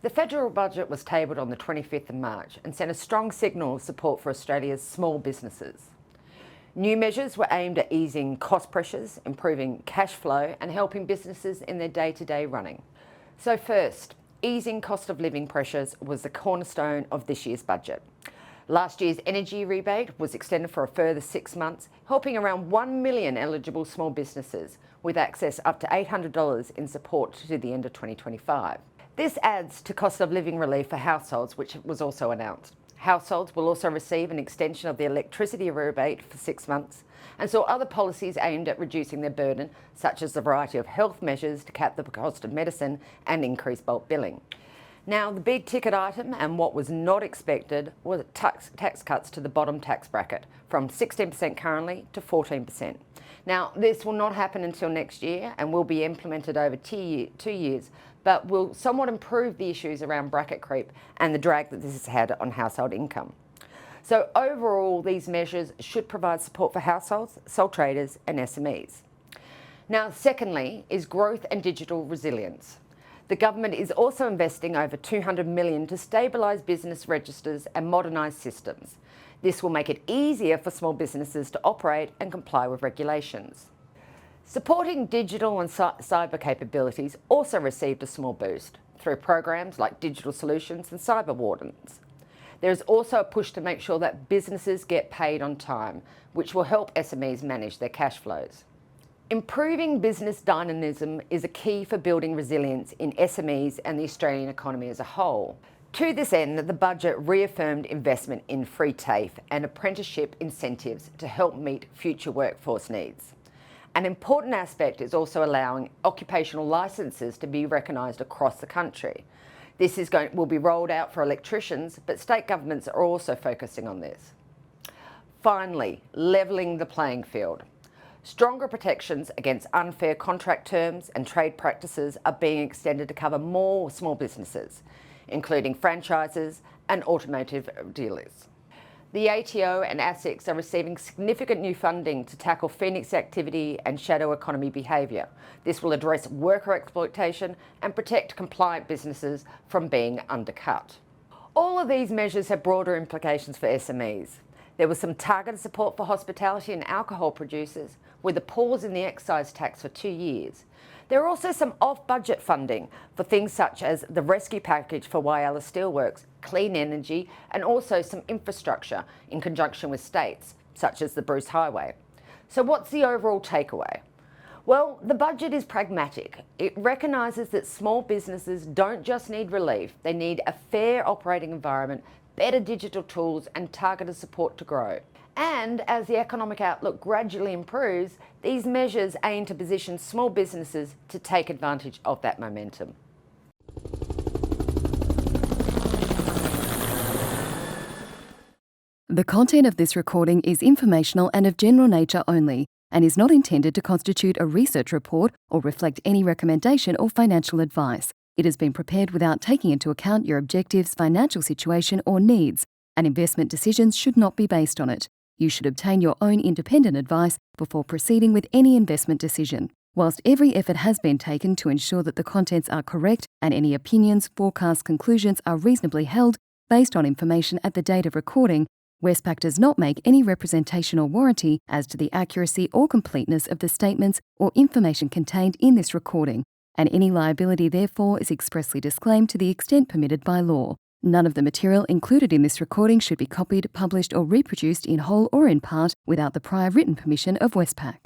The federal budget was tabled on the 25th of March and sent a strong signal of support for Australia's small businesses. New measures were aimed at easing cost pressures, improving cash flow and helping businesses in their day-to-day running. So first, easing cost of living pressures was the cornerstone of this year's budget. Last year's energy rebate was extended for a further 6 months, helping around 1 million eligible small businesses with access up to $800 in support to the end of 2025. This adds to cost of living relief for households, which was also announced. Households will also receive an extension of the electricity rebate for 6 months, and saw other policies aimed at reducing their burden, such as a variety of health measures to cap the cost of medicine and increase bulk billing. Now, the big ticket item and what was not expected was tax cuts to the bottom tax bracket from 16% currently to 14%. Now, this will not happen until next year and will be implemented over 2 years, but will somewhat improve the issues around bracket creep and the drag that this has had on household income. So overall, these measures should provide support for households, sole traders and SMEs. Now, secondly is growth and digital resilience. The government is also investing over $200 million to stabilise business registers and modernise systems. This will make it easier for small businesses to operate and comply with regulations. Supporting digital and cyber capabilities also received a small boost through programs like Digital Solutions and Cyber Wardens. There is also a push to make sure that businesses get paid on time, which will help SMEs manage their cash flows. Improving business dynamism is a key for building resilience in SMEs and the Australian economy as a whole. To this end, the budget reaffirmed investment in free TAFE and apprenticeship incentives to help meet future workforce needs. An important aspect is also allowing occupational licences to be recognised across the country. This will be rolled out for electricians, but state governments are also focusing on this. Finally, levelling the playing field. Stronger protections against unfair contract terms and trade practices are being extended to cover more small businesses, including franchises and automotive dealers. The ATO and ASICs are receiving significant new funding to tackle Phoenix activity and shadow economy behaviour. This will address worker exploitation and protect compliant businesses from being undercut. All of these measures have broader implications for SMEs. There was some targeted support for hospitality and alcohol producers, with a pause in the excise tax for 2 years. There are also some off-budget funding for things such as the rescue package for Whyalla Steelworks, clean energy, and also some infrastructure in conjunction with states, such as the Bruce Highway. So what's the overall takeaway? Well, the budget is pragmatic. It recognises that small businesses don't just need relief, they need a fair operating environment, better digital tools and targeted support to grow. And as the economic outlook gradually improves, these measures aim to position small businesses to take advantage of that momentum. The content of this recording is informational and of general nature only, and is not intended to constitute a research report or reflect any recommendation or financial advice. It has been prepared without taking into account your objectives, financial situation or needs, and investment decisions should not be based on it. You should obtain your own independent advice before proceeding with any investment decision. Whilst every effort has been taken to ensure that the contents are correct and any opinions, forecasts, conclusions are reasonably held based on information at the date of recording, Westpac does not make any representation or warranty as to the accuracy or completeness of the statements or information contained in this recording, and any liability therefore is expressly disclaimed to the extent permitted by law. None of the material included in this recording should be copied, published or reproduced in whole or in part without the prior written permission of Westpac.